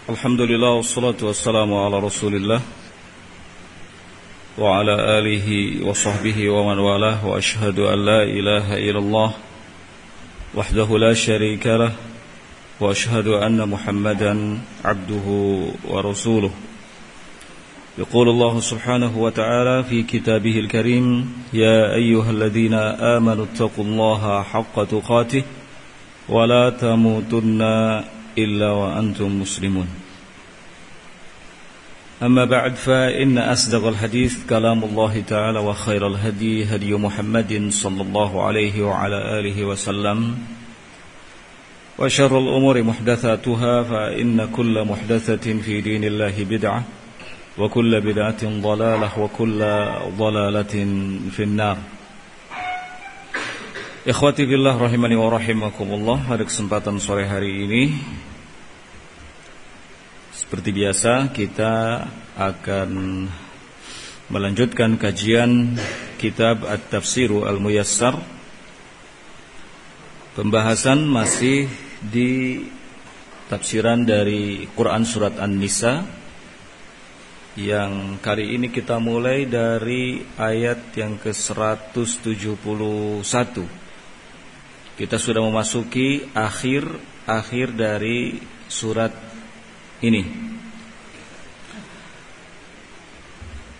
Alhamdulillah wassalatu wassalamu ala Rasulillah wa ala alihi wa sahbihi wa man walah wa ashhadu an la ilaha illallah wahdahu la syarika lah wa ashhadu anna Muhammadan abduhu wa rasuluh. Yaqulu Allah subhanahu wa ta'ala fi kitabihil karim ya ayyuhalladzina amanu taqullaha haqqa tuqatih wa la tamutunna إلا وأنتم مسلمون. أما بعد فإن أصدق الحديث كلام الله تعالى وخير الهدي هدي محمد صلى الله عليه وعلى آله وسلم وشر الأمور محدثاتها فإن كل محدثة في دين الله بدعة وكل بدعة ضلالة وكل ضلالة في النار. Ikhwati fillah rahimani wa rahimakumullah. Pada kesempatan sore hari ini seperti biasa kita akan melanjutkan kajian kitab At-Tafsiru Al-Muyassar. Pembahasan masih di tafsiran dari Quran Surat An-Nisa, yang kali ini kita mulai dari ayat yang ke-171. Kita sudah memasuki akhir dari surat ini.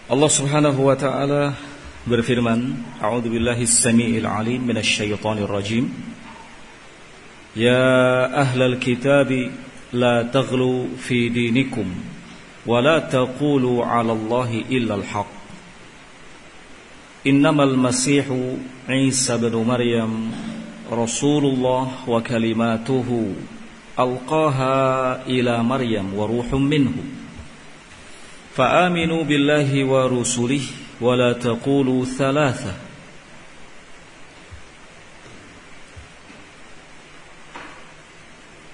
Allah Subhanahu wa ta'ala berfirman, A'udzu billahi as-sami'il 'alim minasy syaithanir rajim. Ya ahlal kitabi la taghlu fi dinikum wa la taqulu 'ala Allahi illa al-haq. Innamal masihu Isa ibn Maryam Rasulullah wa kalimatuhu alqaha ila Maryam wa ruhum minhu fa'aminu billahi wa rusulihi wa la taqulu thalatha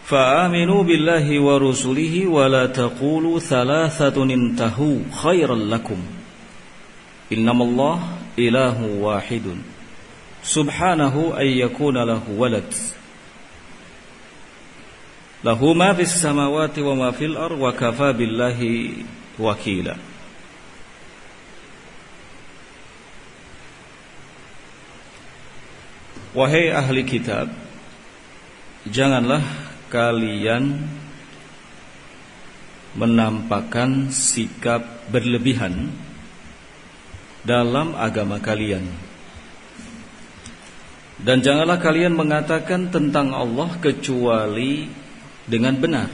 fa'aminu billahi wa rusulihi wa la taqulu thalathatun intahu khairan lakum innamallah ilahu wahidun subhanahu ay yakuna lahu walad lahu ma fis samawati wa ma fil ard wa kafa billahi wakila. Wahai ahli kitab, janganlah kalian menampakkan sikap berlebihan dalam agama kalian. Dan janganlah kalian mengatakan tentang Allah kecuali dengan benar.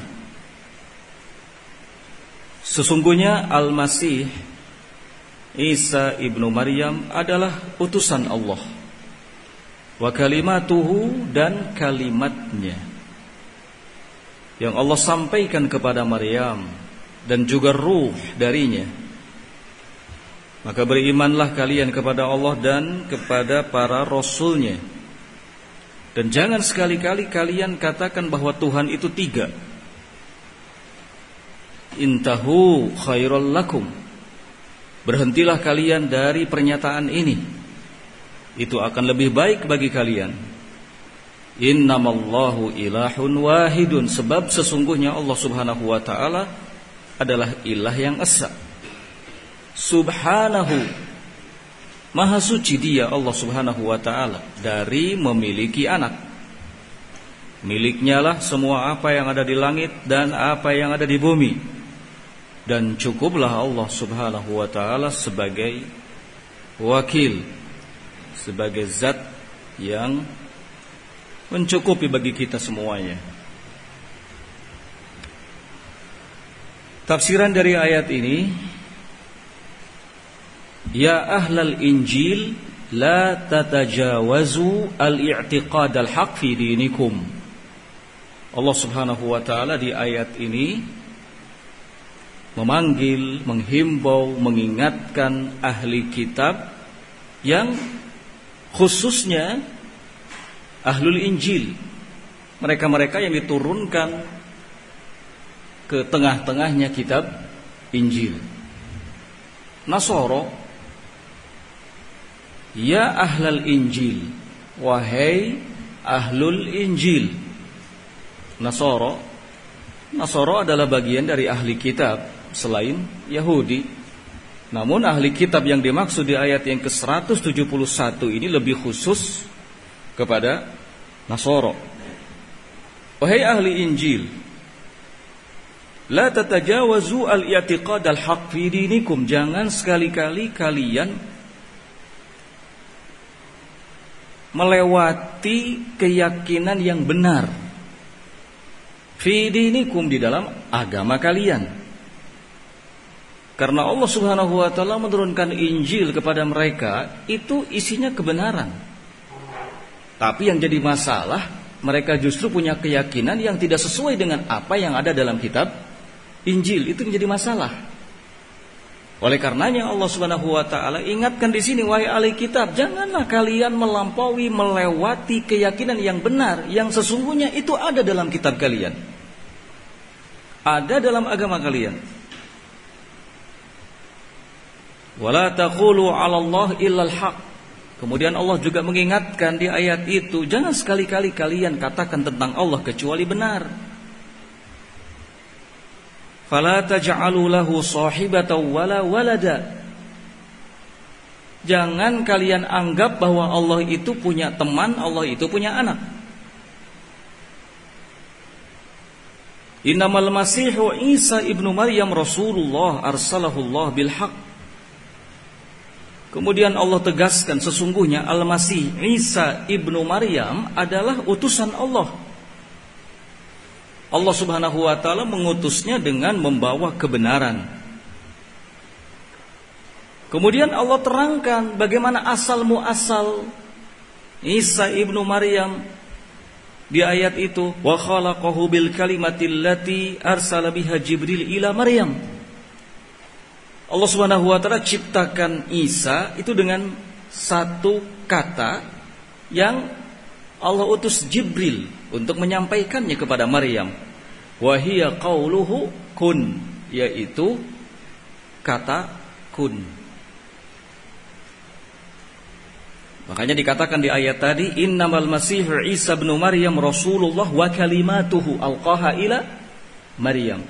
Sesungguhnya Al-Masih Isa ibnu Maryam adalah utusan Allah. Wa kalimatuhu, dan kalimatnya yang Allah sampaikan kepada Maryam, dan juga ruh darinya. Maka berimanlah kalian kepada Allah dan kepada para rasulnya. Dan jangan sekali-kali kalian katakan bahwa Tuhan itu tiga. Intahu khairul lakum. Berhentilah kalian dari pernyataan ini. Itu akan lebih baik bagi kalian. Innamallahu ilahun wahidun. Sebab sesungguhnya Allah subhanahu wa ta'ala adalah ilah yang esa. Subhanahu, Maha suci dia Allah subhanahu wa ta'ala dari memiliki anak. Miliknya lah semua apa yang ada di langit dan apa yang ada di bumi. Dan cukuplah Allah subhanahu wa ta'ala sebagai wakil, sebagai zat yang mencukupi bagi kita semuanya. Tafsiran dari ayat ini, ya ahlal injil la tatajawazu al-i'tiqad al-haq fi dinikum. Allah subhanahu wa ta'ala di ayat ini memanggil, menghimbau, mengingatkan ahli kitab, yang khususnya ahlul injil, mereka-mereka yang diturunkan ke tengah-tengahnya kitab Injil. Nasoro, ya ahlal injil, wahai ahlul injil. Nasoro Nasara adalah bagian dari ahli kitab selain Yahudi. Namun ahli kitab yang dimaksud di ayat yang ke-171 ini lebih khusus kepada Nasara. Wahai ahli Injil, la tatajawazu al-i'tiqad al-haq fi dinikum. Jangan sekali-kali kalian melewati keyakinan yang benar fi dinikum, di dalam agama kalian. Karena Allah Subhanahu wa taala menurunkan Injil kepada mereka itu isinya kebenaran. Tapi yang jadi masalah, mereka justru punya keyakinan yang tidak sesuai dengan apa yang ada dalam kitab Injil. Itu menjadi masalah. Oleh karenanya Allah Subhanahu wa taala ingatkan di sini, wahai ahli kitab, janganlah kalian melampaui, melewati keyakinan yang benar yang sesungguhnya itu ada dalam kitab kalian. Ada dalam agama kalian. Wala taqulu 'ala Allah illa al-haq. Kemudian Allah juga mengingatkan di ayat itu, jangan sekali-kali kalian katakan tentang Allah kecuali benar. Fala taj'alu lahu sahibatan wala walada. Jangan kalian anggap bahwa Allah itu punya teman, Allah itu punya anak. Innamal masihu Isa ibnu Maryam Rasulullah arsalahullah bil haq. Kemudian Allah tegaskan, sesungguhnya Al-Masih Isa ibnu Maryam adalah utusan Allah. Allah Subhanahu wa taala mengutusnya dengan membawa kebenaran. Kemudian Allah terangkan bagaimana asal muasal Isa ibnu Maryam di ayat itu, wa khalaqahu bil kalimatil lati arsala biha Jibril ila Maryam. Allah Subhanahu wa taala ciptakan Isa itu dengan satu kata yang Allah utus Jibril untuk menyampaikannya kepada Maryam. Wa hiya qauluhu kun, yaitu kata kun. Makanya dikatakan di ayat tadi, innamal masih Isa bin Maryam Rasulullah wa kalimatuhu alqaha ila Maryam.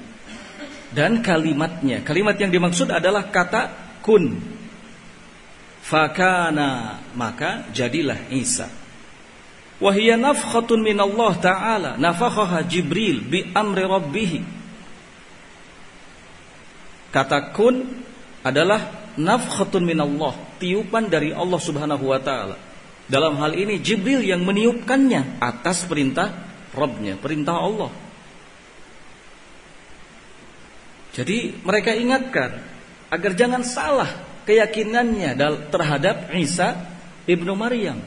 Dan kalimatnya, kalimat yang dimaksud adalah kata kun. Fakana, maka jadilah Isa. Wahia nafkhatun minallah ta'ala, nafakhaha Jibril bi amri rabbih. Kata kun adalah nafkhatun minallah, tiupan dari Allah Subhanahu wa taala. Dalam hal ini Jibril yang meniupkannya atas perintah Rabbnya, perintah Allah. Jadi mereka ingatkan agar jangan salah keyakinannya terhadap Isa ibnu Maryam.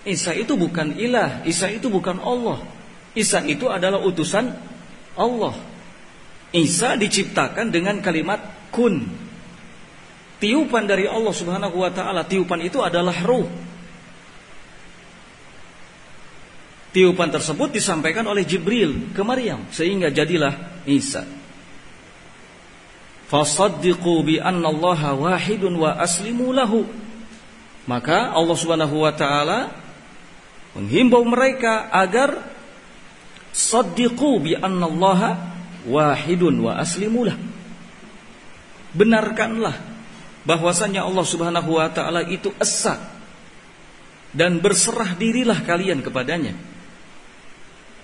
Isa itu bukan ilah, Isa itu bukan Allah. Isa itu adalah utusan Allah. Isa diciptakan dengan kalimat kun. Tiupan dari Allah Subhanahu wa taala. Tiupan itu adalah ruh. Tiupan tersebut disampaikan oleh Jibril ke Maryam sehingga jadilah Isa. Fasaddiqu bi anna Allaha wahidun wa aslimu lahu. Maka Allah Subhanahu wa taala menghimbau mereka agar saddiqu bi anna Allaha wahidun wa aslimu lahu. Benarkanlah bahwasanya Allah Subhanahu wa taala itu esa, dan berserah dirilah kalian kepadanya.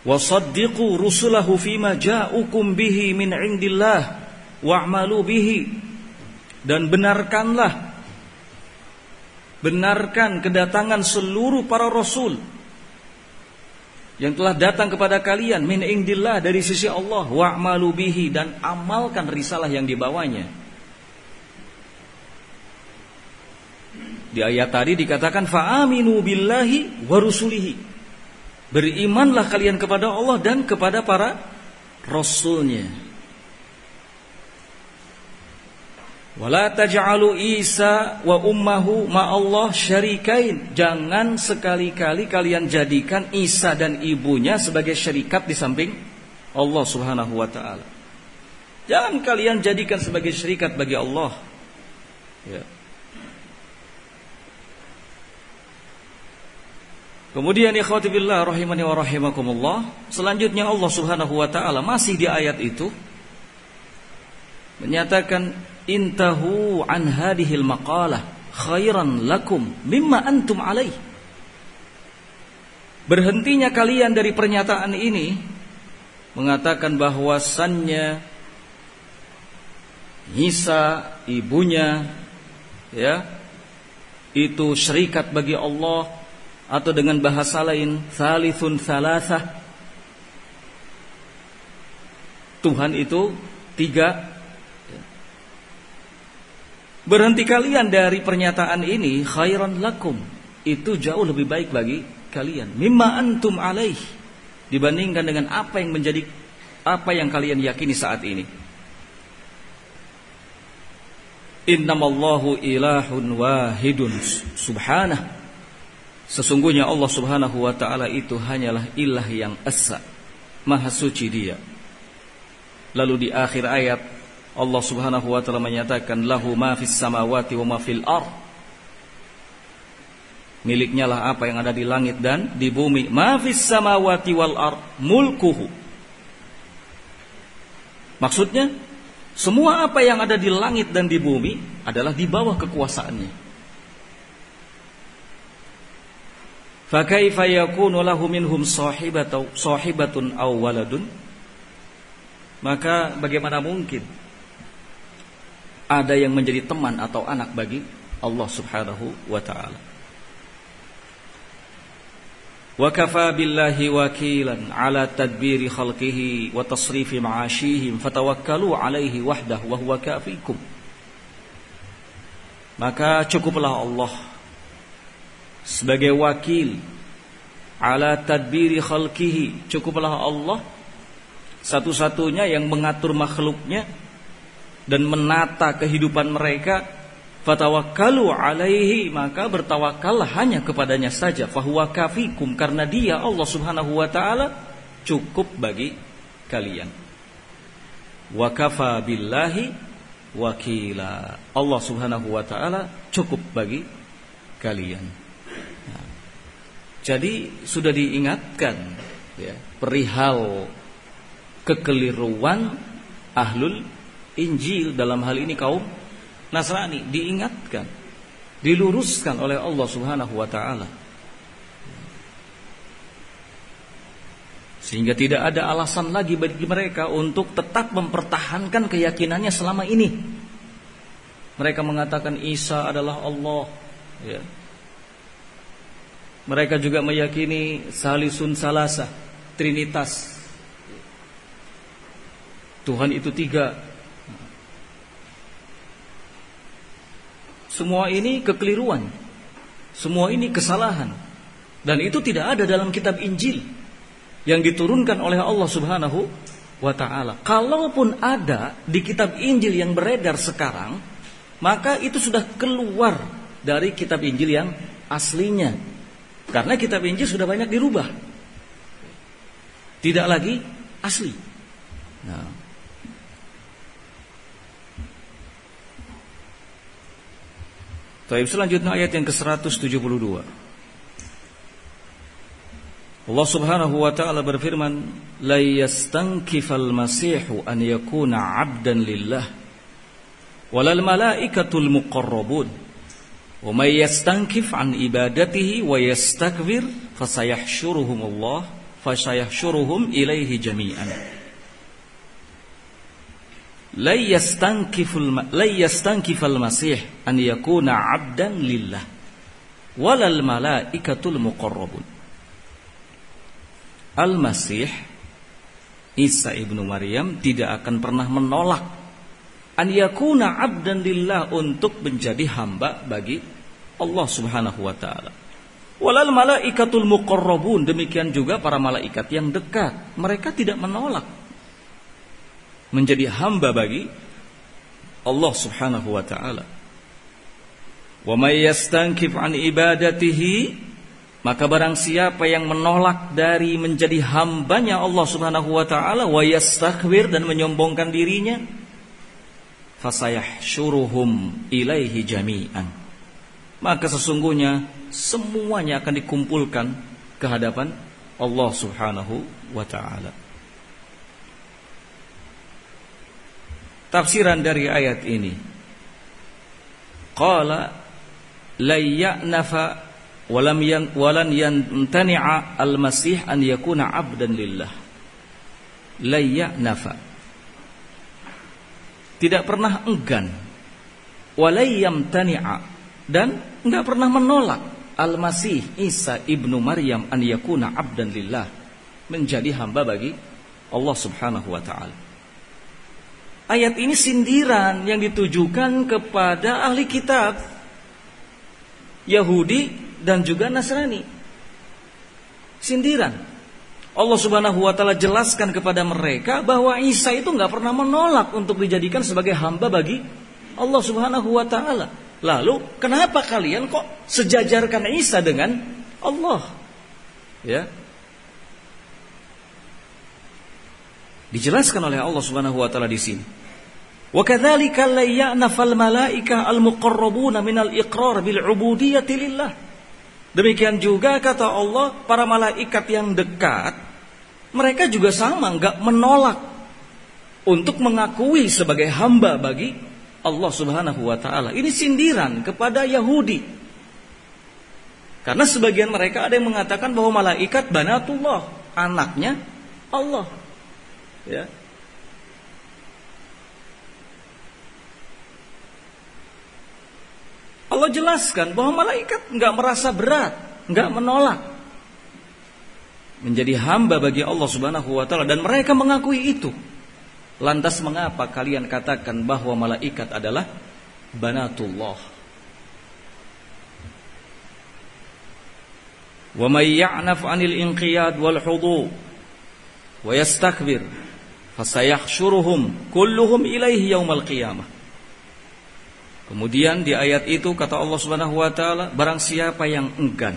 Wasaddiqu rusulahu fima ja'ukum bihi min indillah wa'malu bihi. Dan benarkan kedatangan seluruh para rasul yang telah datang kepada kalian min indillah, dari sisi Allah, wa'malu bihi, dan amalkan risalah yang dibawanya. Di ayat tadi dikatakan fa'aminu billahi wa rusulihi. Berimanlah kalian kepada Allah dan kepada para rasulnya. Wala taj'alu Isa wa ummahu ma'allah syarikain. Jangan sekali-kali kalian jadikan Isa dan ibunya sebagai syarikat di samping Allah Subhanahu wa taala. Jangan kalian jadikan sebagai syarikat bagi Allah. Ya. Kemudian ikhwati billah rahimani wa rahimakumullah, selanjutnya Allah Subhanahu wa taala masih di ayat itu menyatakan intahu an hadhil maqalah khairan lakum mimma antum alaih. Berhentinya kalian dari pernyataan ini mengatakan bahwasannya Isa ibunya itu syarikat bagi Allah, atau dengan bahasa lain tsalithun tsalasah, Tuhan itu 3. Berhenti kalian dari pernyataan ini khairan lakum, itu jauh lebih baik bagi kalian, mimma antum alaih, dibandingkan dengan apa yang kalian yakini saat ini. Innamallahu ilahun wahidun subhanah, sesungguhnya Allah Subhanahu wa ta'ala itu hanyalah ilah yang esa, maha suci Dia. Lalu di akhir ayat Allah Subhanahu wa ta'ala menyatakan lahu ma fis samawati wa ma fil ard, miliknya lah apa yang ada di langit dan di bumi. Ma fis samawati wal ard mulkuhu, maksudnya semua apa yang ada di langit dan di bumi adalah di bawah kekuasaannya. Fa kaifa yakunu lahu minhum sahibatun aw waladun, maka bagaimana mungkin ada yang menjadi teman atau anak bagi Allah Subhanahu wa ta'ala. Wa kafa billahi wakilan ala tadbiri khalqihi wa tasrifi ma'ashihim fatawakkalu alaihi wahdah wa huwa kafikum. Maka cukuplah Allah sebagai wakil ala tadbiri khalqihi, cukuplah Allah satu-satunya yang mengatur makhluknya dan menata kehidupan mereka. Fatawakkalu alaihi, maka bertawakallah hanya kepadanya saja. Fahuwa kafikum, karena Dia Allah Subhanahu wa ta'ala cukup bagi kalian. Wa kafa billahi wakila, Allah Subhanahu wa ta'ala cukup bagi kalian. Nah, jadi sudah diingatkan perihal kekeliruan ahlul Injil, dalam hal ini kaum Nasrani, diingatkan, diluruskan oleh Allah Subhanahu wa ta'ala, sehingga tidak ada alasan lagi bagi mereka untuk tetap mempertahankan keyakinannya selama ini. Mereka mengatakan Isa adalah Allah, Mereka juga meyakini salisun salasa, trinitas, Tuhan itu 3. Semua ini kekeliruan, semua ini kesalahan, dan itu tidak ada dalam kitab Injil yang diturunkan oleh Allah Subhanahu wa ta'ala. Kalaupun ada di kitab Injil yang beredar sekarang, maka itu sudah keluar dari kitab Injil yang aslinya, karena kitab Injil sudah banyak dirubah, tidak lagi asli. Nah, Taib, selanjutnya ayat yang ke-172. Allah Subhanahu wa ta'ala berfirman, la yastankifal masihu an yakuna 'abdan lillah walal malaikatul muqarrabun wa may yastankif an ibadatihi wa yastakbir fasayahsyuruhum ilaihi jami'an. La yastankifal masih an yakuna 'abdan lillah walal malaikatul muqarrabun. Al-Masih Isa ibnu Maryam tidak akan pernah menolak an yakuna 'abdan lillah, untuk menjadi hamba bagi Allah Subhanahu wa ta'ala. Walal malaikatul muqarrabun, demikian juga para malaikat yang dekat, mereka tidak menolak menjadi hamba bagi Allah Subhanahu wa ta'ala. Wa may yastankif an ibadatihi, maka barang siapa yang menolak dari menjadi hambanya Allah Subhanahu wa ta'ala, wa yastakbir, dan menyombongkan dirinya, fasayahsyuruhum ilaihi jami'an, maka sesungguhnya semuanya akan dikumpulkan ke hadapan Allah Subhanahu wa ta'ala. Tafsiran dari ayat ini, qala la ya'nafa walan yantani'a al-masih an yakuna 'abdan lillah. La ya'nafa, tidak pernah enggan, walai yamtani'a, dan enggak pernah menolak al-masih Isa ibnu Maryam an yakuna 'abdan lillah, menjadi hamba bagi Allah Subhanahu wa ta'ala. Ayat ini sindiran yang ditujukan kepada ahli kitab Yahudi dan juga Nasrani. Sindiran. Allah Subhanahu wa ta'ala jelaskan kepada mereka bahwa Isa itu enggak pernah menolak untuk dijadikan sebagai hamba bagi Allah Subhanahu wa ta'ala. Lalu kenapa kalian kok sejajarkan Isa dengan Allah? Ya. Dijelaskan oleh Allah Subhanahu wa ta'ala di sini. Wa kadzalika la ya'nafal malaika al-muqarrabuna minal iqrar bil ubudiyyati lillah. Demikian juga kata Allah, para malaikat yang dekat, mereka juga sama enggak menolak untuk mengakui sebagai hamba bagi Allah Subhanahu wa ta'ala. Ini sindiran kepada Yahudi. Karena sebagian mereka ada yang mengatakan bahwa malaikat banatullah, anaknya Allah. Ya. Allah jelaskan bahwa malaikat enggak merasa berat, enggak menolak menjadi hamba bagi Allah Subhanahu wa ta'ala, dan mereka mengakui itu. Lantas mengapa kalian katakan bahwa malaikat adalah banatullah? Wa may ya'naf 'anil inqiyad wal hudu wa yastakbir fasayahsyuruhum kulluhum ilaihi yaumal qiyamah. Kemudian di ayat itu kata Allah Subhanahu wa ta'ala, barang siapa yang enggan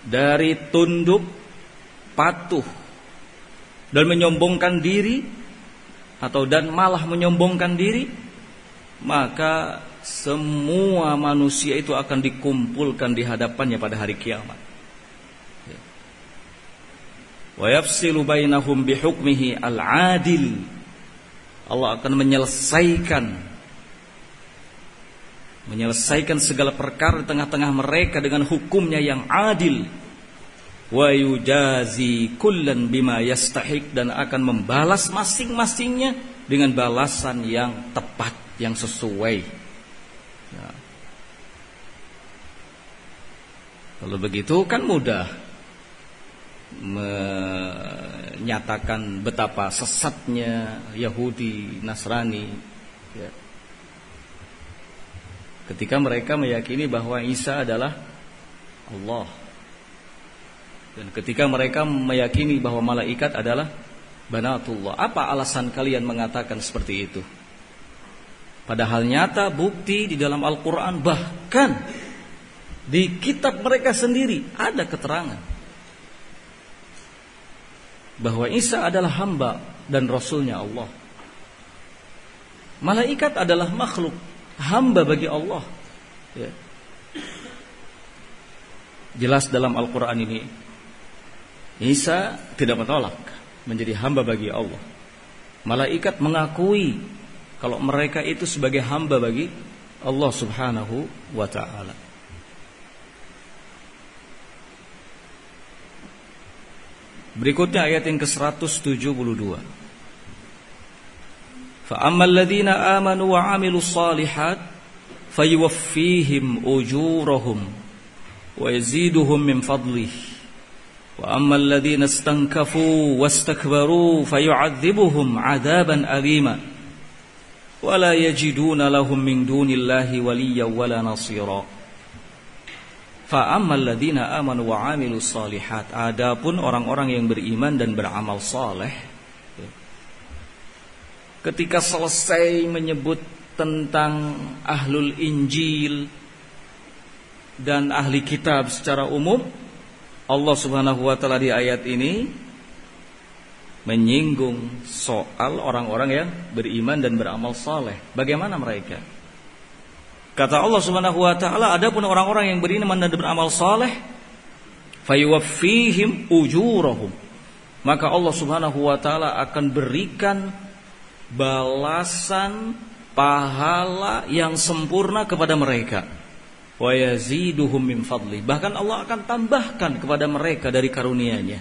dari tunduk, patuh, dan menyombongkan diri, atau dan malah menyombongkan diri, maka semua manusia itu akan dikumpulkan di hadapannya pada hari kiamat. Wa yafsilu bainahum bihukmihi al-adil. Allah akan menyelesaikan segala perkara di tengah-tengah mereka dengan hukumnya yang adil. Wa yujazi kullan bima yastahiq, dan akan membalas masing-masingnya dengan balasan yang tepat, yang sesuai. Ya. Kalau begitu kan mudah menyatakan betapa sesatnya Yahudi, Nasrani, ya. Ketika mereka meyakini bahwa Isa adalah Allah, dan ketika mereka meyakini bahwa malaikat adalah banatullah. Apa alasan kalian mengatakan seperti itu? Padahal nyata bukti di dalam Al-Quran, bahkan di kitab mereka sendiri ada keterangan bahwa Isa adalah hamba dan rasulnya Allah. Malaikat adalah makhluk, hamba bagi Allah. Ya. Jelas dalam Al-Quran ini, Isa tidak menolak menjadi hamba bagi Allah. Malaikat mengakui kalau mereka itu sebagai hamba bagi Allah Subhanahu wa ta'ala. Berikutnya ayat yang ke-172. فَأَمَّا الَّذِينَ آمَنُوا وَعَمِلُوا الصَّالِحَاتِ فَيُوَفِّيهِمْ أُجُورَهُمْ وَيَزِيدُهُمْ مِنْ فَضْلِهِ وَأَمَّا الَّذِينَ اسْتَنكَفُوا وَاسْتَكْبَرُوا فَيُعَذِّبُهُمْ عَذَابًا أَلِيمًا وَلَا يَجِدُونَ لَهُم مِّن دُونِ اللَّهِ وَلِيًّا وَلَا نَصِيرًا. فَأَمَّا الَّذِينَ آمَنُوا وَعَمِلُوا الصَّالِحَاتِ, adapun orang-orang yang beriman dan beramal saleh, ketika selesai menyebut tentang ahlul Injil dan ahli kitab secara umum, Allah Subhanahu wa ta'ala di ayat ini menyinggung soal orang-orang yang beriman dan beramal saleh. Bagaimana mereka? Kata Allah Subhanahu wa ta'ala, adapun orang-orang yang beriman dan beramal saleh, fayuwaffihim ujurahum, maka Allah Subhanahu wa taala akan berikan balasan pahala yang sempurna kepada mereka. Wa yaziduhum min fadli, bahkan Allah akan tambahkan kepada mereka dari karunia-Nya.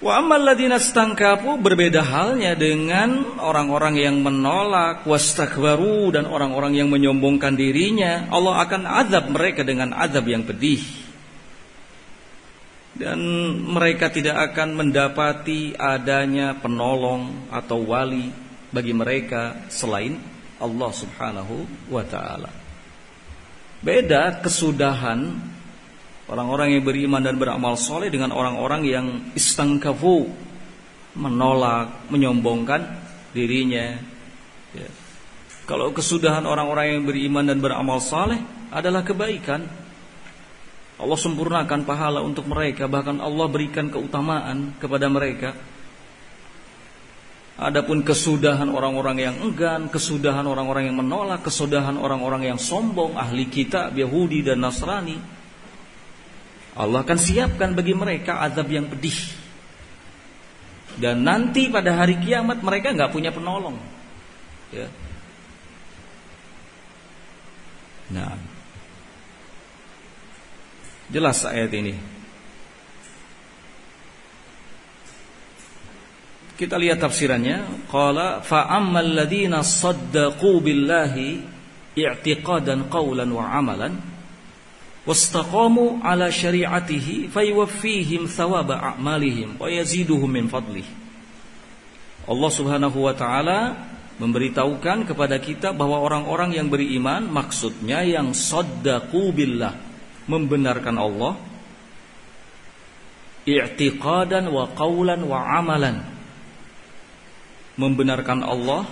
Wa ammal ladzina stankafu, berbeda halnya dengan orang-orang yang menolak, wastakbaru, dan orang-orang yang menyombongkan dirinya. Allah akan azab mereka dengan azab yang pedih, dan mereka tidak akan mendapati adanya penolong atau wali bagi mereka selain Allah Subhanahu wa ta'ala. Beda kesudahan orang-orang yang beriman dan beramal soleh dengan orang-orang yang istangkafu, menolak, menyombongkan dirinya. Ya. Kalau kesudahan orang-orang yang beriman dan beramal soleh adalah kebaikan, Allah sempurnakan pahala untuk mereka, bahkan Allah berikan keutamaan kepada mereka. Adapun kesudahan orang-orang yang enggan, kesudahan orang-orang yang menolak, kesudahan orang-orang yang sombong, ahli kitab, Yahudi dan Nasrani, Allah akan siapkan bagi mereka azab yang pedih. Dan nanti pada hari kiamat mereka nggak punya penolong. Ya. Nah, jelas ayat ini. Kita lihat tafsirannya. Qala fa ammal ladzina saddaqu billahi i'tiqadan qawlan wa amalan wastaqamu ala syari'atihi fayuwaffihim thawaba a'malihim wa yaziduhum min fadlih. Allah Subhanahu wa taala memberitahukan kepada kita bahwa orang-orang yang beriman, maksudnya yang saddaqu billah, membenarkan Allah, i'tiqadan wa qawlan wa amalan, membenarkan Allah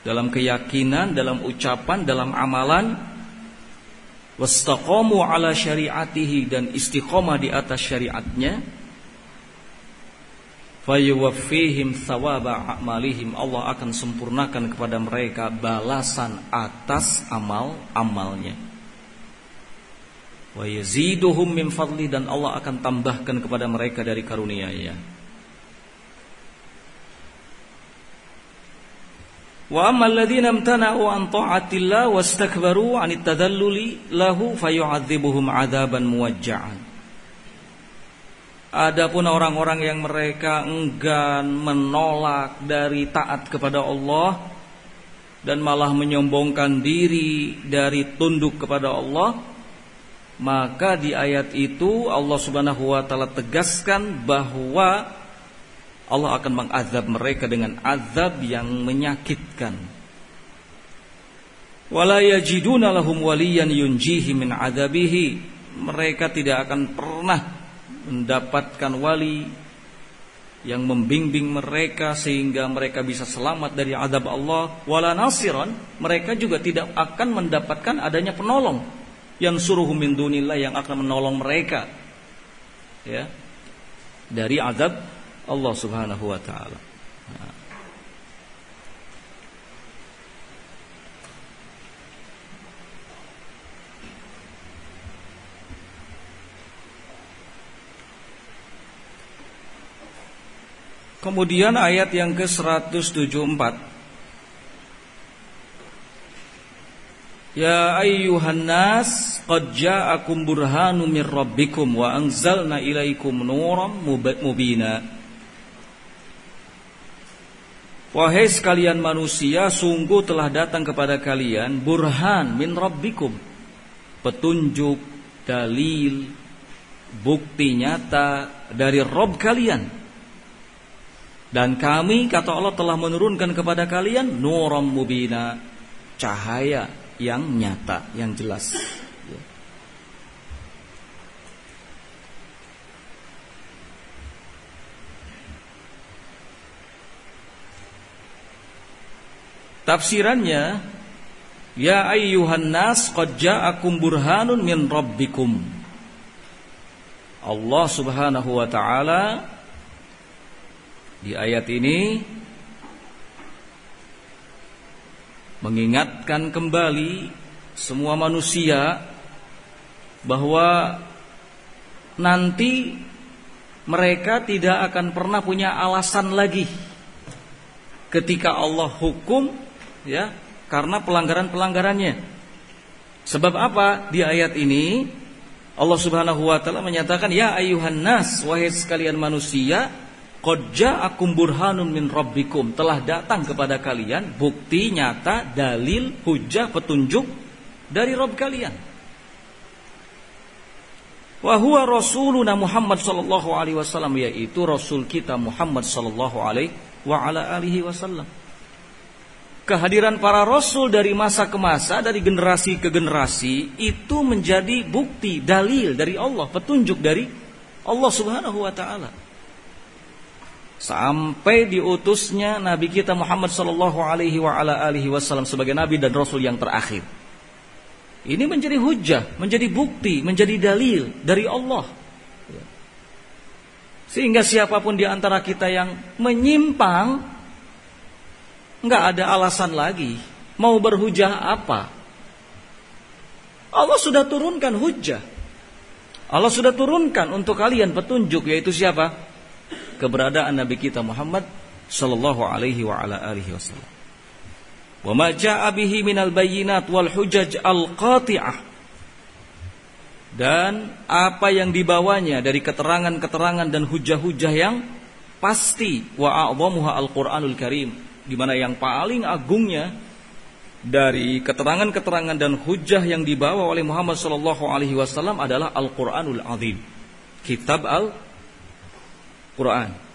dalam keyakinan, dalam ucapan, dalam amalan, wastaqamu ala syari'atihi, dan istiqomah di atas syariatnya, fayuwaffihim thawaba a'malihim, Allah akan sempurnakan kepada mereka balasan atas amal-amalnya, wa yaziduhum min fadli, dan Allah akan tambahkan kepada mereka dari karunia-Nya. Wa ammal ladzina imtana'u an ta'atillah wastakbaru 'anit tadalluli lahu fayu'adzibuhum 'adzaban muwajja'an. Adapun orang-orang yang mereka enggan, menolak dari taat kepada Allah dan malah menyombongkan diri dari tunduk kepada Allah, maka di ayat itu Allah Subhanahu wa taala tegaskan bahwa Allah akan mengazab mereka dengan azab yang menyakitkan. Wala yajiduna lahum waliyan yunjihi min azabihi, mereka tidak akan pernah mendapatkan wali yang membimbing mereka sehingga mereka bisa selamat dari azab Allah. Wala nasiran, mereka juga tidak akan mendapatkan adanya penolong yang suruhum min dunillah, yang akan menolong mereka, ya, dari azab Allah Subhanahu wa ta'ala. Kemudian ayat yang ke-174. Ya ayyuhan nas qad ja'akum burhanun mir rabbikum wa anzalna ilaikum nuran mubina. Wahai sekalian manusia, sungguh telah datang kepada kalian burhan min rabbikum, petunjuk, dalil, bukti nyata dari Rabb kalian. Dan kami, kata Allah, telah menurunkan kepada kalian nuram mubina, cahaya yang nyata, yang jelas. Tafsirannya, ya ayyuhan nas qad ja'akum burhanun min rabbikum. Allah Subhanahu wa ta'ala di ayat ini mengingatkan kembali semua manusia bahwa nanti mereka tidak akan pernah punya alasan lagi ketika Allah hukum, ya, karena pelanggaran-pelanggarannya. Sebab apa? Di ayat ini Allah Subhanahu wa taala menyatakan, ya ayyuhan nas, wahai sekalian manusia, qad ja'akum burhanun min rabbikum, telah datang kepada kalian bukti nyata, dalil, hujah, petunjuk dari Rabb kalian. Wa huwa rasuluna Muhammad sallallahu alaihi wasallam, yaitu rasul kita Muhammad sallallahu alaihi wa ala alihi wasallam. Kehadiran para rasul dari masa ke masa, dari generasi ke generasi, itu menjadi bukti, dalil dari Allah, petunjuk dari Allah Subhanahu wa taala. Sampai diutusnya nabi kita Muhammad sallallahu alaihi wa ala alihi wasallam sebagai nabi dan rasul yang terakhir. Ini menjadi hujjah, menjadi bukti, menjadi dalil dari Allah. Sehingga siapapun di antara kita yang menyimpang, enggak ada alasan lagi mau berhujjah apa. Allah sudah turunkan hujjah. Allah sudah turunkan untuk kalian petunjuk, yaitu siapa? Keberadaan Nabi kita Muhammad sallallahu alaihi wa ala alihi wasallam. Wa ma jaa'a bihi minal bayyinat wal hujaj al-qati'ah, dan apa yang dibawanya dari keterangan-keterangan dan hujah-hujah yang pasti. Wa a'dhamuha al-Qur'anul Karim, di mana yang paling agungnya dari keterangan-keterangan dan hujah yang dibawa oleh Muhammad sallallahu alaihi wasallam adalah Al-Qur'anul Azim, kitab Al-Qur'an.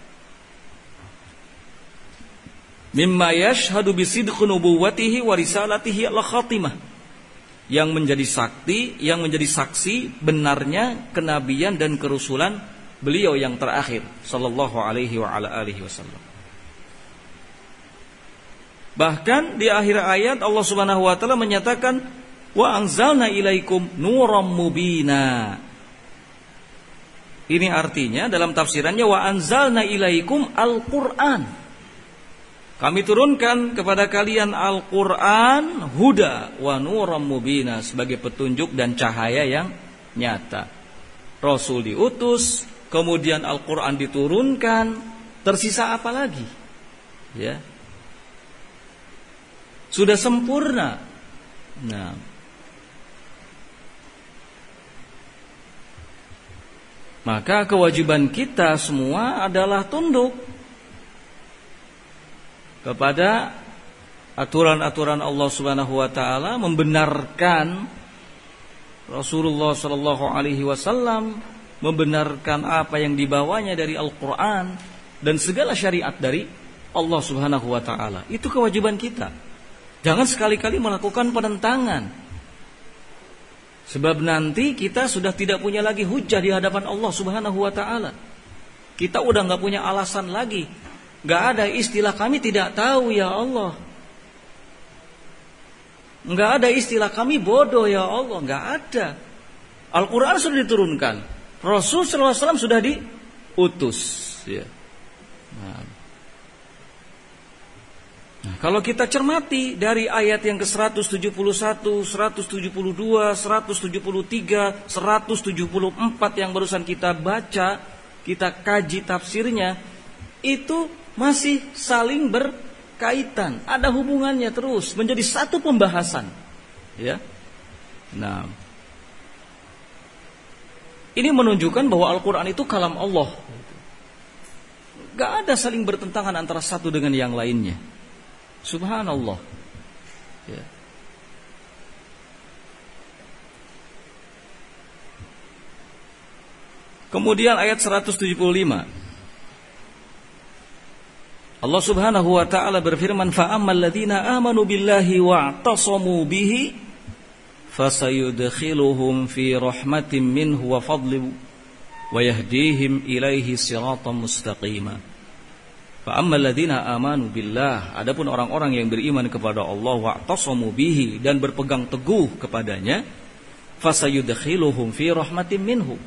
Mimma yashhadu bisidqi nubuwwatihi wa risalatihi al-khatimah, yang menjadi saksi benarnya kenabian dan kerusulan beliau yang terakhir sallallahu alaihi wa ala alihi wasallam. Bahkan di akhir ayat Allah Subhanahu wa taala menyatakan, wa anzalna ilaikum nuram mubina. Ini artinya dalam tafsirannya, wa anzalna ilaikum al-Qur'an, kami turunkan kepada kalian Al-Quran, huda wa nuram mubina, sebagai petunjuk dan cahaya yang nyata. Rasul diutus, kemudian Al-Quran diturunkan, tersisa apa lagi? Ya, sudah sempurna. Nah, maka kewajiban kita semua adalah tunduk kepada aturan-aturan Allah Subhanahu wa taala, membenarkan Rasulullah sallallahu alaihi wasallam, membenarkan apa yang dibawanya dari Al-Qur'an dan segala syariat dari Allah Subhanahu wa taala. Itu kewajiban kita. Jangan sekali-kali melakukan penentangan. Sebab nanti kita sudah tidak punya lagi hujjah di hadapan Allah Subhanahu wa taala. Kita udah enggak punya alasan lagi. Gak ada istilah kami tidak tahu ya Allah. Gak ada istilah kami bodoh ya Allah. Gak ada. Al-Quran sudah diturunkan, Rasul SAW sudah diutus, ya. Nah, kalau kita cermati dari ayat yang ke-171, 172, 173, 174 yang barusan kita baca, kita kaji tafsirnya, itu masih saling berkaitan, ada hubungannya terus, menjadi satu pembahasan, ya. Nah, ini menunjukkan bahwa Al-Quran itu kalam Allah. Gak ada saling bertentangan antara satu dengan yang lainnya. Subhanallah, ya. Kemudian ayat 175, Allah Subhanahu wa taala berfirman, fa ammal ladzina amanu billahi wa'tasamu bihi fasayudkhiluhum fi rahmatin minhu wa fadlin wa yahdihim ilaihi siratan mustaqima. Fa ammal ladzina amanu billah, adapun orang-orang yang beriman kepada Allah, wa'tasamu bihi, dan berpegang teguh kepadanya, fasayudkhiluhum fi rahmatin minhu,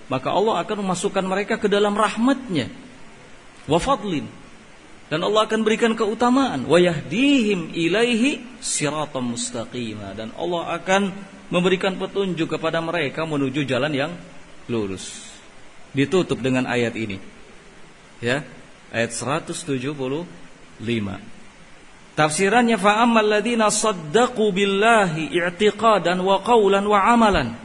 maka Allah akan memasukkan mereka ke dalam rahmatnya, wa fadlin, Dan Allah akan berikan keutamaan. Wa yahdihim ilaihi siratan mustaqima. Dan Allah akan memberikan petunjuk kepada mereka menuju jalan yang lurus. Ditutup dengan ayat ini. Ya, ayat 175. Tafsirannya fa'ammal ladzina saddaqu billahi i'tiqadan wa qawlan wa amalan.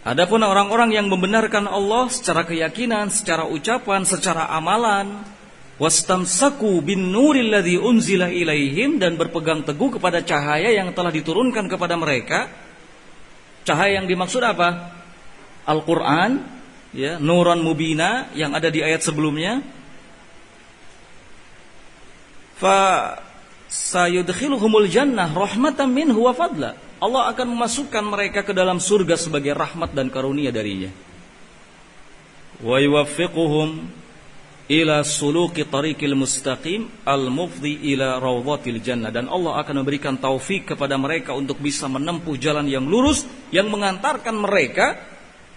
Adapun orang-orang yang membenarkan Allah secara keyakinan, secara ucapan, secara amalan, wastamsaku bin nuril ladzi unzila ilaihim, dan berpegang teguh kepada cahaya yang telah diturunkan kepada mereka. Cahaya yang dimaksud apa? Al-Qur'an, ya, nuran mubina yang ada di ayat sebelumnya. Fa sayudkhiluhumul jannah rahmatan minhu wa fadla. Allah akan memasukkan mereka ke dalam surga sebagai rahmat dan karunia darinya. Wa yuwaffiquhum ila suluki tariqil mustaqim al-mufdi ila rawdatil jannah. Dan Allah akan memberikan taufik kepada mereka untuk bisa menempuh jalan yang lurus yang mengantarkan mereka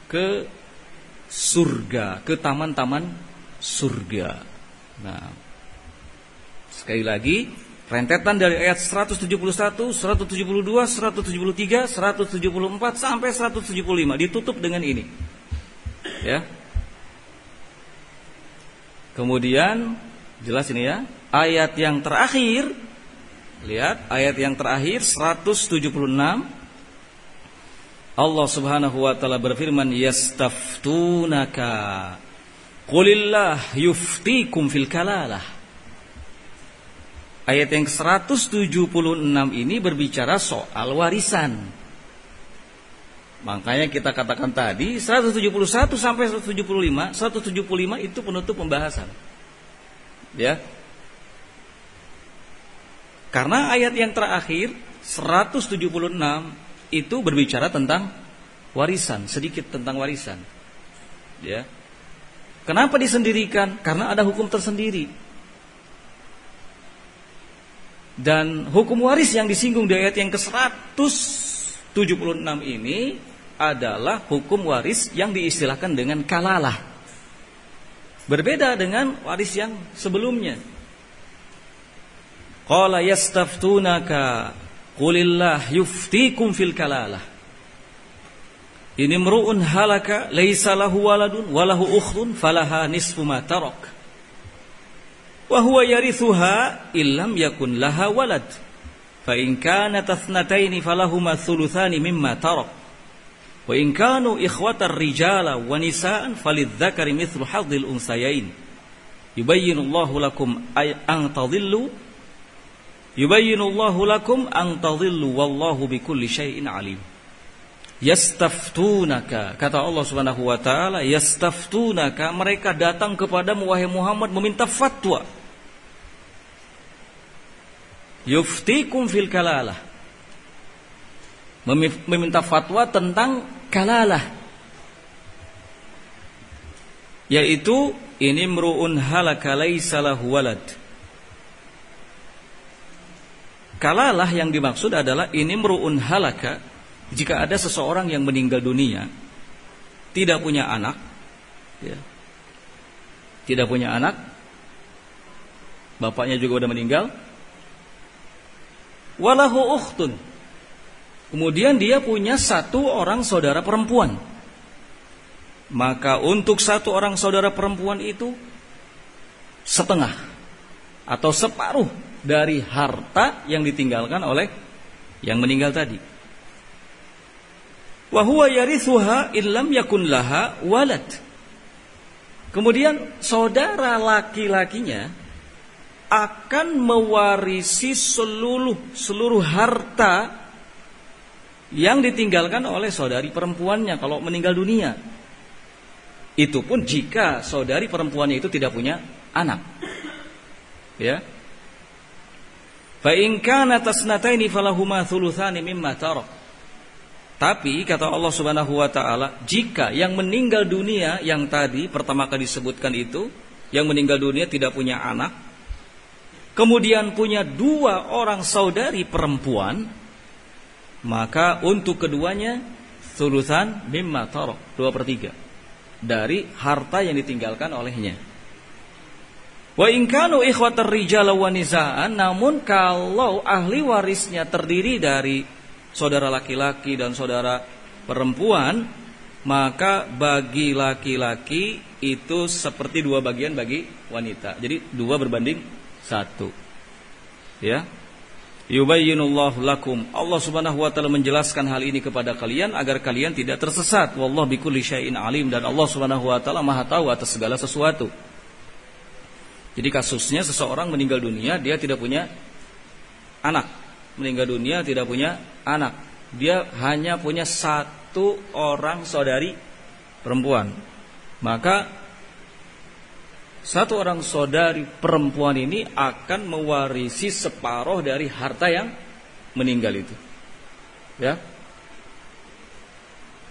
ke surga, ke taman-taman surga. Nah, sekali lagi rentetan dari ayat 171, 172, 173, 174 sampai 175 ditutup dengan ini. Ya. Kemudian jelas ini ya, ayat yang terakhir, lihat ayat yang terakhir 176. Allah Subhanahu wa taala berfirman, yastaftunaka qulillah yuftikum fil kalalah. Ayat yang 176 ini berbicara soal warisan. Makanya kita katakan tadi 171 sampai 175 itu penutup pembahasan. Ya. Karena ayat yang terakhir 176 itu berbicara tentang warisan, sedikit tentang warisan. Ya. Kenapa disendirikan? Karena ada hukum tersendiri. Dan hukum waris yang disinggung di ayat yang ke-176 ini adalah hukum waris yang diistilahkan dengan kalalah. Berbeda dengan waris yang sebelumnya. Qala yastaftunaka qulillah yuftikum fil kalalah. Ini mru'un halaka laisa lahu waladun wa lahu ukhtun falaha nisfu ma tarak. Wa huwa yarithuha illam yakun laha walad. Fa in kanat athnataini falahuma thuluthani mimma tarak. Wa in kanu ikhwatar rijala wa nisaan falidzakari mithlu hadzil unsayain. Yubayyinullahu lakum an tadhillu. Yubayyinullahu lakum an tadhillu wallahu bikulli syai'in alim. Yastaftunaka, kata Allah Subhanahu wa taala, yastaftunaka, mereka datang kepadamu wahai Muhammad meminta fatwa. Yuftikum fil kalalah, meminta fatwa tentang kalalah, yaitu ini mru'un halaka laisa lahu walad. Kalalah yang dimaksud adalah ini mru'un halaka, jika ada seseorang yang meninggal dunia, tidak punya anak, ya, tidak punya anak, bapaknya juga sudah meninggal, walahu ukhtun, kemudian dia punya satu orang saudara perempuan, maka untuk satu orang saudara perempuan itu setengah atau separuh dari harta yang ditinggalkan oleh yang meninggal tadi. Wa huwa yarithuha illam yakun laha walad. Kemudian saudara laki-lakinya akan mewarisi seluruh harta yang ditinggalkan oleh saudari perempuannya kalau meninggal dunia. Itu pun jika saudari perempuannya itu tidak punya anak. Ya. Fa in kana tasnataini falahuma thulutsani mimma tarak. Tapi kata Allah Subhanahu wa taala, jika yang meninggal dunia yang tadi pertama kali disebutkan itu, yang meninggal dunia tidak punya anak, kemudian punya dua orang saudari perempuan, maka untuk keduanya thulutsan mimma tarak, 2/3 dari harta yang ditinggalkan olehnya. Wa in kanu ikhwatar rijal wa nisaan, namun kalau ahli warisnya terdiri dari saudara laki-laki dan saudara perempuan, maka bagi laki-laki itu seperti 2 bagian bagi wanita. Jadi 2 berbanding 1. Ya. Yubayyinullahu lakum. Allah Subhanahu wa taala menjelaskan hal ini kepada kalian agar kalian tidak tersesat. Wallahu bikulli syai'in alim, dan Allah Subhanahu wa taala Maha tahu atas segala sesuatu. Jadi kasusnya seseorang meninggal dunia, dia tidak punya anak. Meninggal dunia tidak punya anak. Dia hanya punya 1 orang saudari perempuan. Maka 1 orang saudari perempuan ini akan mewarisi separuh dari harta yang meninggal itu. Ya.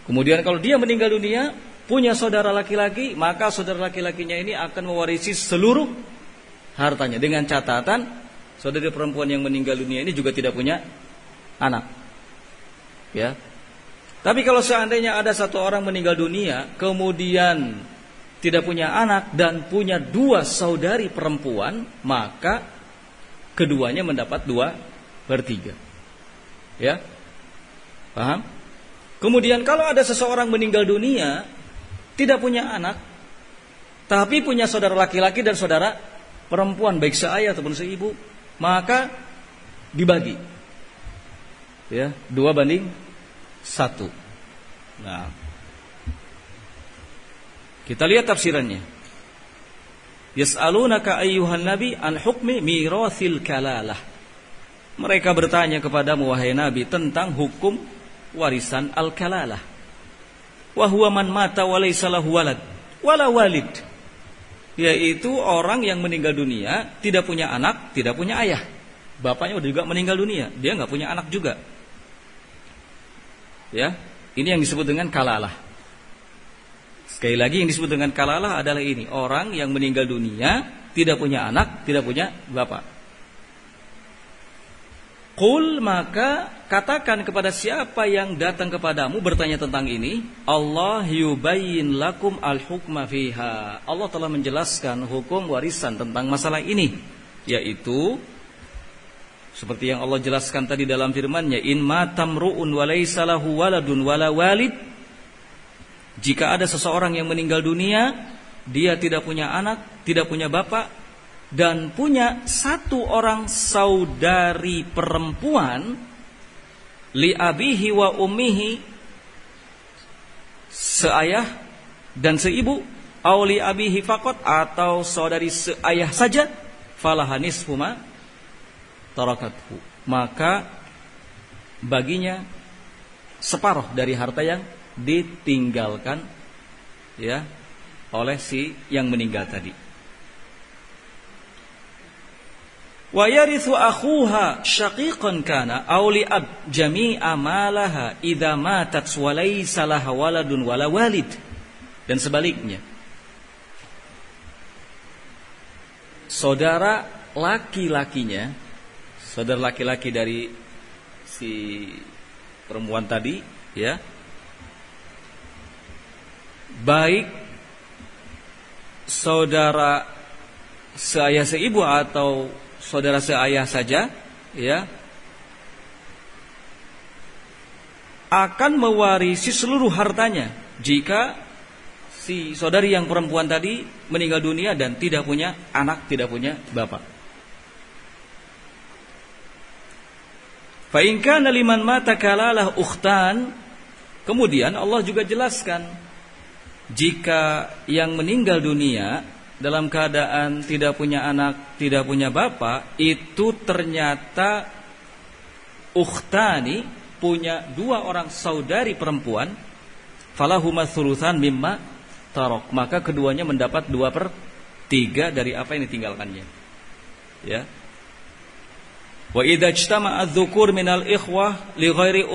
Kemudian kalau dia meninggal dunia, punya saudara laki-laki, maka saudara laki-lakinya ini akan mewarisi seluruh hartanya. Dengan catatan, saudari perempuan yang meninggal dunia ini juga tidak punya anak. Ya. Tapi kalau seandainya ada 1 orang meninggal dunia, kemudian tidak punya anak dan punya 2 saudari perempuan, maka keduanya mendapat 2/3. Ya, paham? Kemudian kalau ada seseorang meninggal dunia tidak punya anak, tapi punya saudara laki-laki dan saudara perempuan, baik seayah ataupun seibu, maka dibagi. Ya, 2/1. Nah, kita lihat tafsirannya. Yas'alunaka ayyuhan nabi an hukmi mirathil kalalah. Mereka bertanya kepadamu wahai nabi tentang hukum warisan al-kalalah. Wa huwa man mata wa laysa lahu walad wala walid. Yaitu orang yang meninggal dunia, tidak punya anak, tidak punya ayah. Bapaknya juga meninggal dunia, dia enggak punya anak juga. Ya, ini yang disebut dengan kalalah. Sekali lagi yang disebut dengan kalalah adalah ini, orang yang meninggal dunia tidak punya anak, tidak punya bapak. Qul, maka katakan kepada siapa yang datang kepadamu bertanya tentang ini, Allah yubayyin lakum al-hukma fiha. Allah telah menjelaskan hukum warisan tentang masalah ini, yaitu seperti yang Allah jelaskan tadi dalam firman-Nya, in matamru'un wa laysa lahu waladun wala walid. Jika ada seseorang yang meninggal dunia, dia tidak punya anak, tidak punya bapak, dan punya 1 orang saudari perempuan, li abihi wa ummihi, seayah dan seibu, au li abihi faqat, atau saudari seayah saja, falaha nisfu ma tarakathu, maka baginya separuh dari harta yang ditinggalkan ya oleh si yang meninggal tadi. Wa yarithu akhuha syaqiqan kana aw li ab jami'a malaha idza matat wa laysa laha waladun wala walid. Dan sebaliknya, saudara laki-lakinya, saudara laki-laki dari si perempuan tadi ya, baik saudara seayah seibu atau saudara seayah saja ya, akan mewarisi seluruh hartanya jika si saudari yang perempuan tadi meninggal dunia dan tidak punya anak, tidak punya bapak. Fa in kana liman mata kalalah ukhtan, kemudian Allah juga jelaskan, jika yang meninggal dunia dalam keadaan tidak punya anak, tidak punya bapak, itu ternyata ukhtani, punya 2 orang saudari perempuan, falahuma thulutsan mimma tarok, maka keduanya mendapat 2/3 dari apa yang ditinggalkannya. Ya. Wa idza ijtama'a adz-dzukur minal ikhwah li ghairi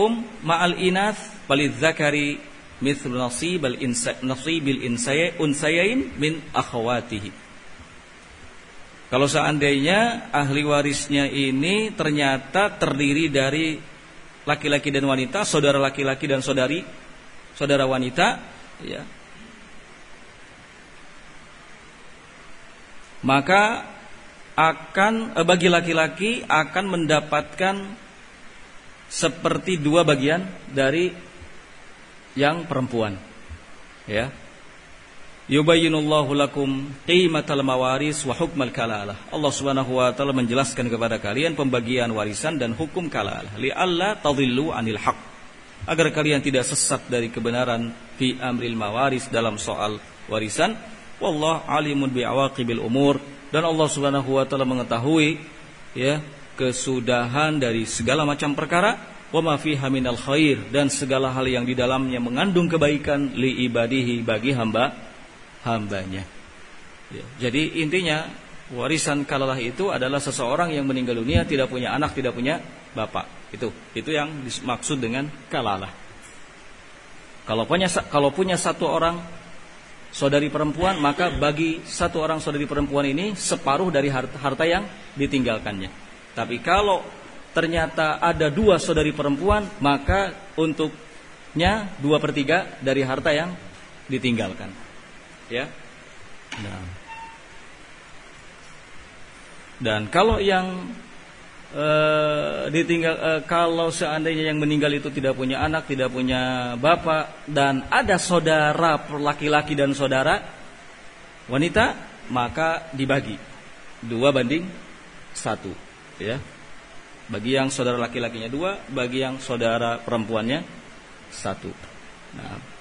ma'al inath falidzakari mithlu nasibil unsayain min akhawatihi. Kalau seandainya ahli warisnya ini ternyata terdiri dari laki-laki dan wanita, saudara laki-laki dan saudara wanita, ya, maka bagi laki-laki akan mendapatkan seperti 2 bagian dari yang perempuan. Ya. Yubayyinullahu lakum qimatal mawaris wa hukmal kalalah. Allah Subhanahu wa taala menjelaskan kepada kalian pembagian warisan dan hukum kalalah. Li'alla tadhillu 'anil haqq. Agar kalian tidak sesat dari kebenaran fi amril mawaris dalam soal warisan. Wallahu alimun bi'awaqibil umur, dan Allah Subhanahu wa taala mengetahui ya kesudahan dari segala macam perkara, wa ma fiha minal khair, dan segala hal yang di dalamnya mengandung kebaikan li ibadihi, bagi hambanya. Ya, jadi intinya warisan kalalah itu adalah seseorang yang meninggal dunia tidak punya anak, tidak punya bapak. Itu yang dimaksud dengan kalalah. Kalau punya satu orang saudari perempuan, maka bagi satu orang saudari perempuan ini separuh dari harta yang ditinggalkannya. Tapi kalau ternyata ada 2 saudari perempuan, maka untuknya 2/3 dari harta yang ditinggalkan. Ya. Nah. Dan kalau yang kalau seandainya yang meninggal itu tidak punya anak, tidak punya bapak, dan ada saudara laki-laki dan saudara wanita, maka dibagi 2/1, ya. Bagi yang saudara laki-lakinya 2, bagi yang saudara perempuannya 1. Nah,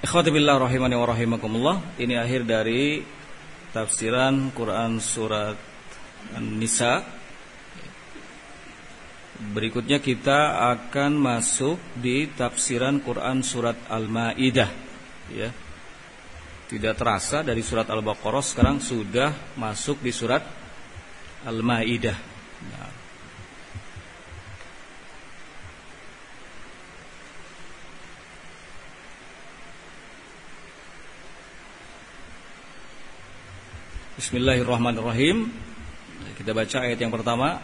ikhwati billah rahimani wa rahimakumullah, ini akhir dari tafsiran Quran surat An-Nisa. Berikutnya kita akan masuk di tafsiran Quran surat Al-Maidah, ya. Tidak terasa dari surat Al-Baqarah sekarang sudah masuk di surat Al-Maidah. Nah. Bismillahirrahmanirrahim. Kita baca ayat yang pertama.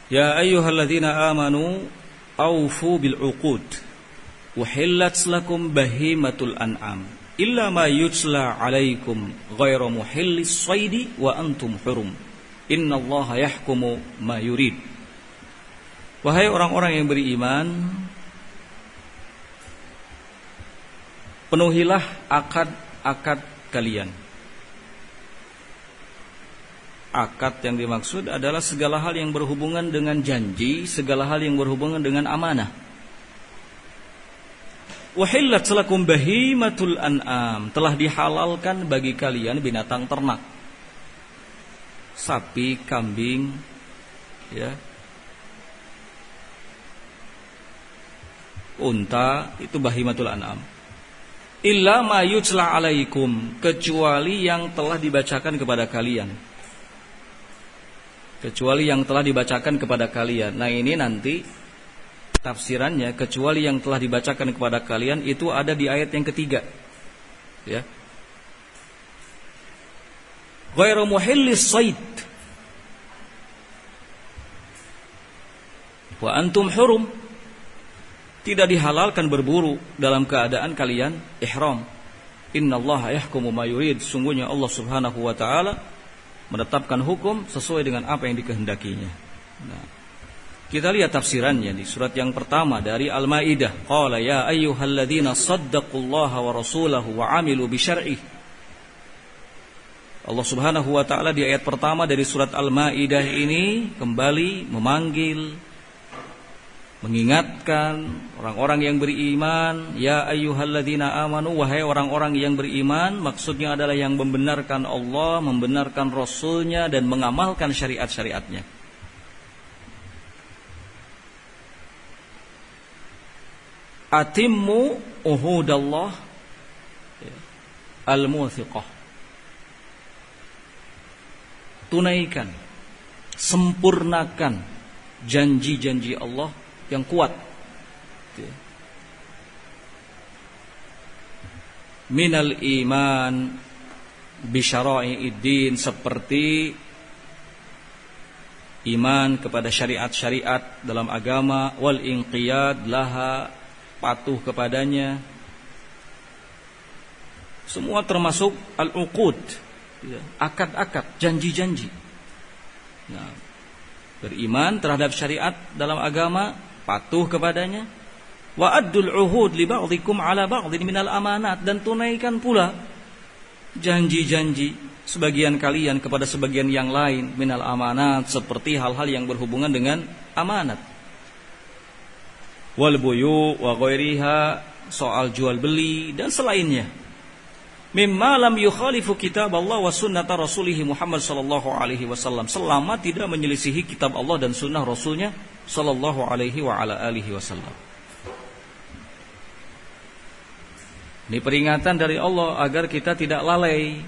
Ya ayyuhalladzina amanu awfu bil uqud uhillat lakum bahimatul an'am illa ma yutla alaikum ghairu muhillis shaidi wa antum hurum innallaha yahkumu ma yurid. Wahai orang-orang yang beriman, penuhilah akad kalian. Akad yang dimaksud adalah segala hal yang berhubungan dengan janji, segala hal yang berhubungan dengan amanah. Wahillat lakum bahimatul an'am, telah dihalalkan bagi kalian binatang ternak. Sapi, kambing, ya. Unta, itu bahimatul an'am. Illa ma yutla alaikum, kecuali yang telah dibacakan kepada kalian. Kecuali yang telah dibacakan kepada kalian. Nah, ini nanti tafsirannya, kecuali yang telah dibacakan kepada kalian, itu ada di ayat yang ketiga, ya. Ghairu muhillis shaid wa antum hurum, tidak dihalalkan berburu dalam keadaan kalian ihram. Innallaha yahkumu ma yurid, sungguhnya Allah Subhanahu wa taala menetapkan hukum sesuai dengan apa yang dikehendakinya. Nah, kita lihat tafsirannya di surat yang pertama dari Al-Maidah. Qala ya ayyuhalladzina saddaqullaha wa rasulahu wa amilu bi syar'ih. Allah Subhanahu wa taala di ayat pertama dari surat Al-Maidah ini kembali memanggil, mengingatkan orang-orang yang beriman. Ya ayyuhalladzina amanu, wahai orang-orang yang beriman, maksudnya adalah yang membenarkan Allah, membenarkan Rasulnya, dan mengamalkan syariat-syariatnya. Atimmu uhudallah al-muthiqah, tunaikan, sempurnakan janji-janji Allah yang kuat. Minal iman, bisyara'i'iddin, seperti iman kepada syariat-syariat dalam agama, wal inqiyad laha, patuh kepadanya. Semua termasuk al-uqud, akad-akad, janji-janji. Nah, beriman terhadap syariat dalam agama, patuh kepadanya. Wa addul uhud li ba'dikum ala ba'din minal amanat, dan tunaikan pula janji-janji sebagian kalian kepada sebagian yang lain minal amanat, seperti hal-hal yang berhubungan dengan amanat. Wal buyu wa ghairiha, soal jual beli dan selainnya. Mimma lam yukhalifu kitab Allah wa sunnata rasulih Muhammad sallallahu alaihi wasallam, selama tidak menyelisihi kitab Allah dan sunnah Rasulnya sallallahu alaihi wa ala alihi wasallam. Ini peringatan dari Allah agar kita tidak lalai,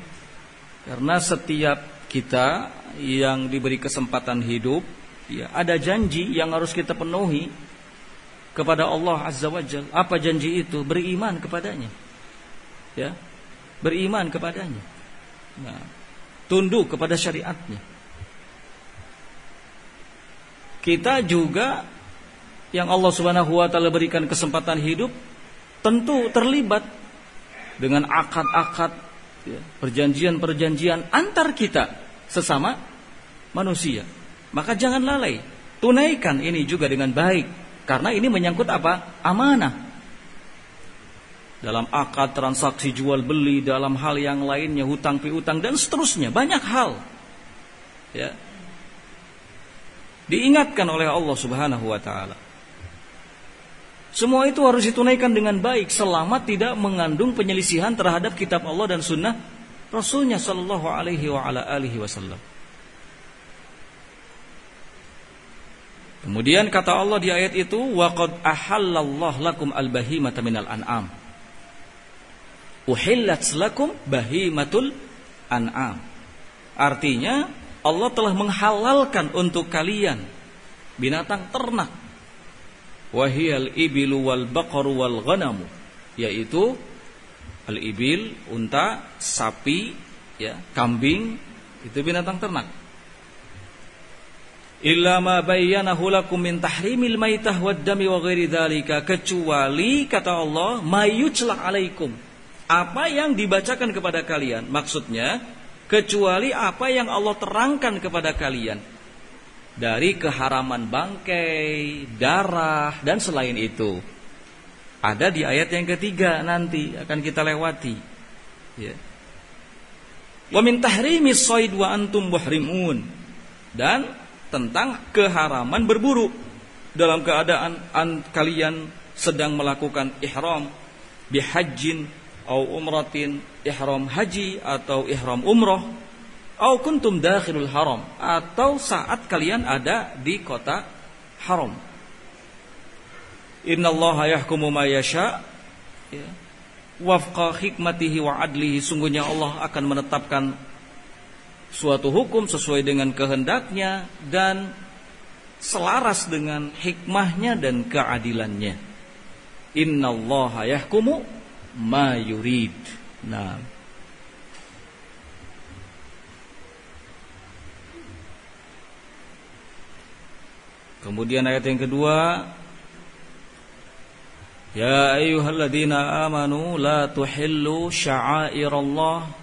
karena setiap kita yang diberi kesempatan hidup, ya, ada janji yang harus kita penuhi kepada Allah Azza wa Jalla. Apa janji itu? Beriman kepadanya, ya, beriman kepadanya, nah, tunduk kepada syariatnya. Kita juga yang Allah Subhanahu wa taala berikan kesempatan hidup, tentu terlibat dengan akad-akad, ya, perjanjian-perjanjian antar kita sesama manusia. Maka jangan lalai, tunaikan ini juga dengan baik, karena ini menyangkut apa? Amanah. Dalam akad transaksi jual beli, dalam hal yang lainnya, hutang piutang dan seterusnya, banyak hal, ya, diingatkan oleh Allah Subhanahu wa taala. Semua itu harus ditunaikan dengan baik selama tidak mengandung penyelisihan terhadap kitab Allah dan sunnah Rasulnya sallallahu alaihi wa ala alihi wasallam. Kemudian kata Allah di ayat itu, wa qad ahallallahu lakum al-bahimata minal an'am. Uhillat lakum bahimatul an'am. Artinya Allah telah menghalalkan untuk kalian binatang ternak. Wahiyal ibilu wal baqaru wal ghanamu, yaitu al-ibil, unta, sapi, ya, kambing, itu binatang ternak. Illa ma bayyanahu lakum min tahrimil maitah wad dami wa ghairi dzalika, kecuali kata Allah mayutlaq alaikum, apa yang dibacakan kepada kalian, maksudnya kecuali apa yang Allah terangkan kepada kalian dari keharaman bangkai, darah dan selain itu. Ada di ayat yang ketiga, nanti akan kita lewati, ya. Wa min tahrimis shayd wa antum muhrimun, dan tentang keharaman berburu dalam keadaan kalian sedang melakukan ihram bihajjin au umratin, ihram haji atau ihram umrah, au kuntum dakhilul haram, atau saat kalian ada di kota haram. Innallaha yahkumu ma yasha, ya, wafqa hikmatihi wa adlihi, sungguhnya Allah akan menetapkan suatu hukum sesuai dengan kehendaknya dan selaras dengan hikmahnya dan keadilannya. Innallaha yahkumu ma yurid. Nah, kemudian ayat yang kedua, ya ayyuhalladzina amanu la tuhillu sya'airallah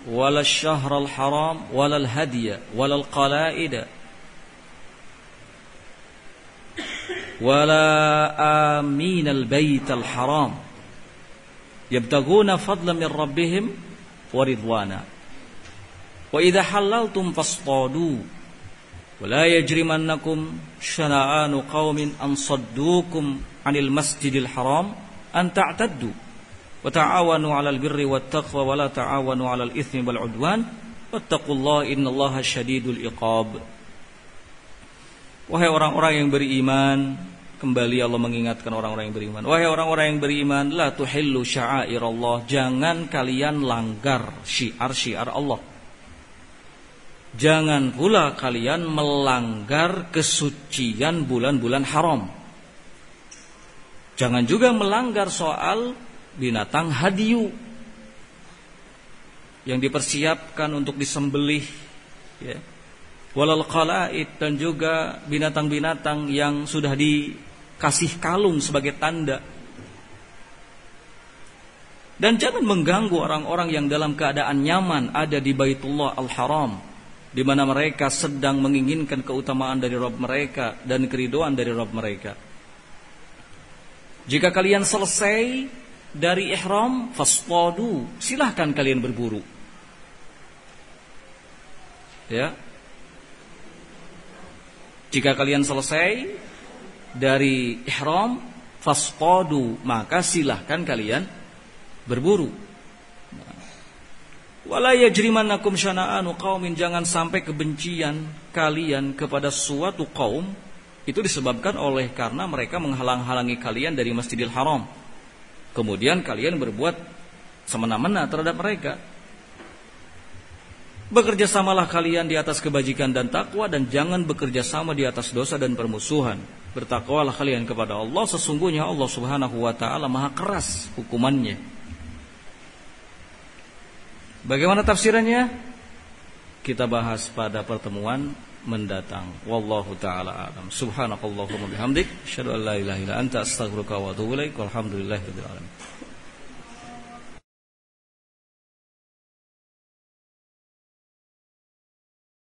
wala syahral haram wala hadiya wala qalaida wala aminal baital haram yabtaguna fadlan min rabbihim wa ridwana wa idza halaltum fasṭadu wala yajrimannakum syana'anu qaumin an saddukum 'anil masjidil haram an ta'taddu wa ta'awanu 'alal birri wat taqwa wa la ta'awanu 'alal itsmi wal 'udwan wattaqullaha innallaha syadidul iqab. Wahai orang-orang yang beriman, kembali Allah mengingatkan orang-orang yang beriman. Wahai orang-orang yang beriman, la tuhillu sya'airallah, jangan kalian langgar syiar-syiar Allah. Jangan pula kalian melanggar kesucian bulan-bulan haram. Jangan juga melanggar soal binatang hadiyu, yang dipersiapkan untuk disembelih, ya. Walal qala'id, dan juga binatang-binatang yang sudah dikasih kalung sebagai tanda. Dan jangan mengganggu orang-orang yang dalam keadaan nyaman ada di Baitullah Al-Haram, di mana mereka sedang menginginkan keutamaan dari Rabb mereka dan keridhaan dari Rabb mereka. Jika kalian selesai dari ihram, fasṭadu, silahkan kalian berburu. Ya. Jika kalian selesai dari ihram, fasṭadu, maka silahkan kalian berburu. Wala yajrimannakum syana'anu qaumin, jangan sampai kebencian kalian kepada suatu kaum itu disebabkan oleh karena mereka menghalang-halangi kalian dari Masjidil Haram. Kemudian kalian berbuat semena-mena terhadap mereka. Bekerja samalah kalian di atas kebajikan dan takwa, dan jangan bekerja sama di atas dosa dan permusuhan. Bertakwalah kalian kepada Allah, sesungguhnya Allah Subhanahu wa taala maha keras hukumannya. Bagaimana tafsirannya? Kita bahas pada pertemuan mendatang. Wallahu taala a'lam. Subhanakallahumma bihamdik, asyhadu an la ilaha illa anta, astaghfiruka wa atubu ilaik. Walhamdulillahirabbil alamin.